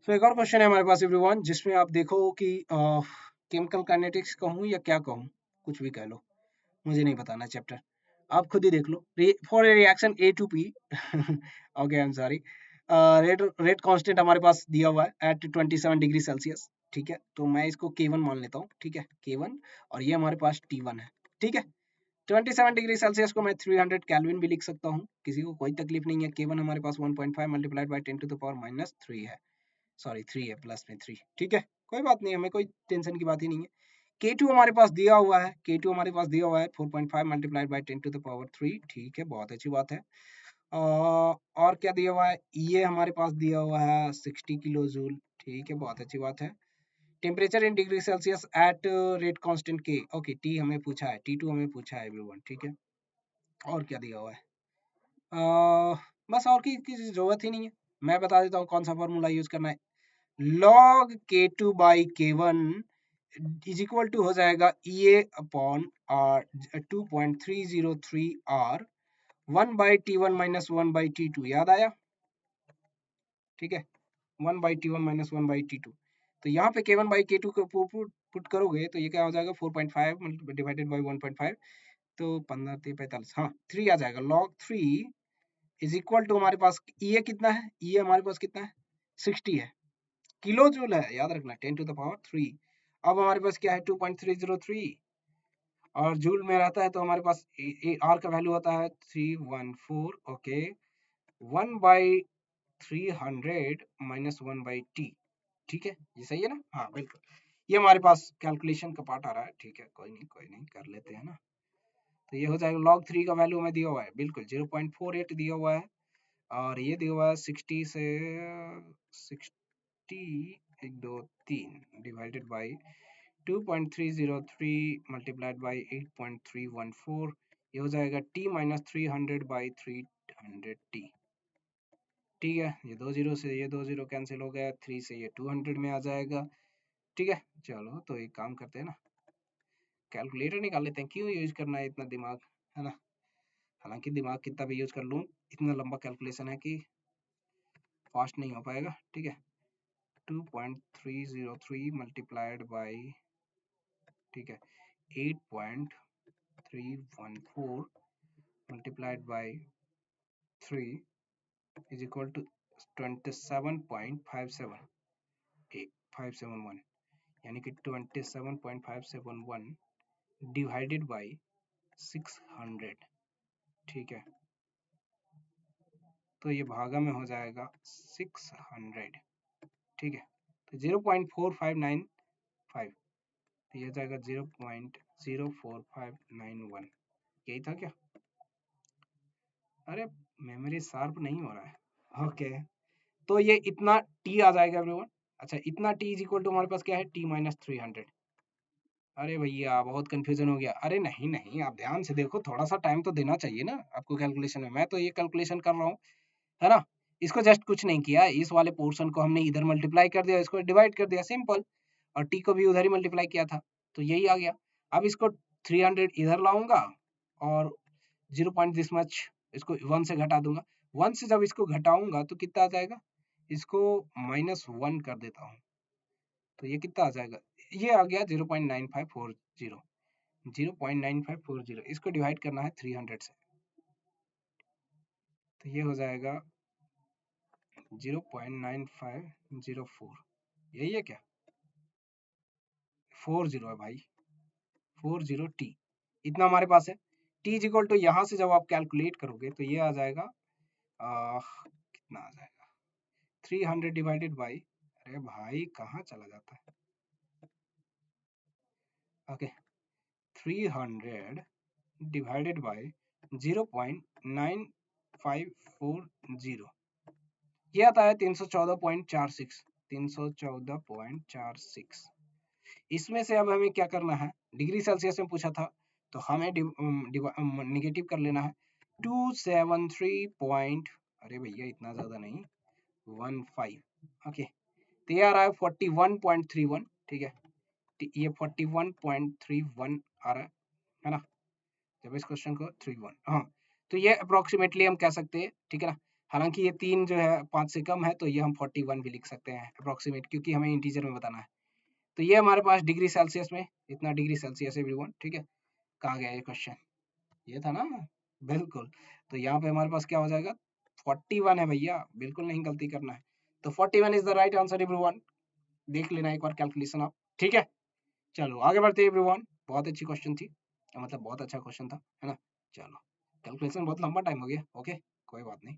तो एक और क्वेश्चन है हमारे पास एवरीवन, जिसमें आप देखो कि केमिकल काइनेटिक्स कहूँ या क्या कहूँ, कुछ भी कह लो, मुझे नहीं बताना चैप्टर, आप खुद ही देख लो। For a reaction A to P okay I am sorry, rate constant हमारे पास दिया हुआ है एट 27 डिग्री सेल्सियस। ठीक है, तो मैं इसको K1 मान लेता हूँ। ठीक है, K1, और ये हमारे पास T1 है। ठीक है, 27 डिग्री सेल्सियस को मैं 300 केल्विन भी लिख सकता हूँ, किसी को कोई तकलीफ नहीं है। K1 हमारे पास 1.5 multiplied by 10 to the power -3 है, सॉरी 3 है, प्लस में 3। ठीक है, कोई बात नहीं, हमें कोई टेंशन की बात ही नहीं है। K2 हमारे पास दिया हुआ है, K2 हमारे पास दिया हुआ है 4.5 multiplied by 10 to the power 3। ठीक है, बहुत अच्छी बात है। और क्या दिया हुआ है, ये हमारे पास दिया हुआ है 60 किलो जूल। ठीक है, बहुत अच्छी बात है। Temperature in degree Celsius at rate constant के, ओके, टी हमें पूछा है, T2 हमें पूछा है एवरीवन। ठीक है, और क्या दिया हुआ है, बस और की जरूरत ही नहीं है, मैं बता देता हूँ कौन सा फॉर्मूला यूज करना है। log K2 by K1 is equal to हो जाएगा EA upon 2.303 R 1/T1 minus 1/T2, याद आया? ठीक है, 1/T1 माइनस 1/T2। तो यहाँ पे K1 बाई K2 को पुट करोगे तो ये क्या हो जाएगा, 4.5 डिवाइडेड बाई 1.5, तो 15 45, हाँ 3 आ जाएगा। log 3 इज इक्वल टू हमारे पास EA कितना है, EA हमारे पास कितना है, 60 है, किलो जूल है, याद रखना, 10 टू द पावर 3। अब हमारे पास क्या है, 2.303, और जूल में रहता है तो हमारे पास आर का वैल्यू होता है 314। Okay, 1/300 minus 1/T। ठीक है, ये सही है ना? हाँ बिल्कुल, ये हमारे पास कैलकुलेशन का पार्ट आ रहा है। ठीक है, कोई नहीं, कर लेते हैं ना। तो ये हो जाएगा, log 3 का वैल्यू हमें दिया हुआ है, बिल्कुल 0.48 दिया हुआ है, और ये दिया हुआ है 60 से 60 1 2 3 डिवाइडेड बाई 2.303 मल्टीप्लाइड बाई 8.314, ये हो जाएगा T माइनस 300 बाई 300T। ठीक है, ये 2 जीरो से ये 2 जीरो कैंसिल हो गया, 3 से ये 200 में आ जाएगा। ठीक है, चलो तो एक काम करते हैं ना, कैलकुलेटर निकाल लेते हैं, क्यों यूज करना है इतना दिमाग, है ना? हालांकि दिमाग कितना भी यूज कर लूँ, इतना लंबा कैलकुलेशन है कि फास्ट नहीं हो पाएगा। ठीक है, 2.303 मल्टीप्लाइड बाई, ठीक है, 8.314 multiplied by 3 is equal to 27.571, यानी कि 27.571 डिवाइडेड बाई 600। ठीक है, तो ये भागा में हो जाएगा 600। ठीक है, तो 0.4595, तो ये हो जाएगा 0.04591, यही था क्या? अरे मेमोरी शार्प नहीं हो रहा है। ओके, तो ये इतना टी आ जाएगा एवरीवन। अच्छा, इतना टी इज इक्वल टू हमारे पास क्या है, T माइनस 300। अरे भैया बहुत कंफ्यूजन हो गया। अरे नहीं नहीं, आप ध्यान से देखो, थोड़ा सा टाइम तो देना चाहिए ना आपको कैलकुलेशन में। मैं तो ये कैलकुलेशन कर रहा हूँ, है ना? इसको जस्ट कुछ नहीं किया, इस वाले पोर्शन को हमने इधर मल्टीप्लाई कर दिया, इसको डिवाइड कर दिया, सिंपल, और टी को भी उधर ही मल्टीप्लाई किया था, तो यही आ गया। अब इसको 300 इधर लाऊंगा, और 0 पॉइंट दिस मच इसको 1 से घटा दूंगा। 1 से जब इसको घटाऊंगा तो कितना आ जाएगा, इसको -1 कर देता हूँ, तो ये कितना आ जाएगा, ये आ गया 0.9540। 0.9540, इसको डिवाइड करना है 300 से, तो ये हो जाएगा 0.9504, यही है क्या? 40 है भाई, 40T, इतना हमारे पास है। T इज इक्वल टू, यहाँ से जब आप कैलकुलेट करोगे तो ये आ जाएगा, कितना आ जाएगा, 300 डिवाइडेड बाई, अरे भाई कहाँ चला जाता है, ओके, 300 डिवाइडेड बाई 0.9540, ये आता है 314.46, 314.46। इसमें से अब हमें क्या करना है, डिग्री सेल्सियस में पूछा था, तो हमें निगेटिव कर लेना है, 273 पॉइंट, अरे भैया इतना ज्यादा नहीं, 15, ओके, तो ये आ रहा है 41.31। ठीक है, ये 41.31 आ रहा है ना, जब इस क्वेश्चन को 31, हाँ, तो ये अप्रोक्सीमेटली हम कह सकते हैं, ठीक है ना। हालांकि ये 3 जो है 5 से कम है, तो ये हम 41 भी लिख सकते हैं अप्रोक्सीमेट, क्योंकि हमें इंटीजर में बताना है। तो ये हमारे पास डिग्री सेल्सियस में इतना डिग्री सेल्सियस एवरीवन, ठीक है। कहाँ गया ये क्वेश्चन, ये था ना, बिल्कुल। तो यहाँ पे हमारे पास क्या हो जाएगा, 41 है भैया, बिल्कुल नहीं गलती करना है। तो 41 is the right answer everyone, देख लेना एक बार कैलकुलेशन आप, ठीक है। चलो आगे बढ़ते हैं एवरीवन, बहुत अच्छी क्वेश्चन थी, मतलब बहुत अच्छा क्वेश्चन था, है ना। चलो कैलकुलेशन बहुत लंबा टाइम हो गया, ओके कोई बात नहीं।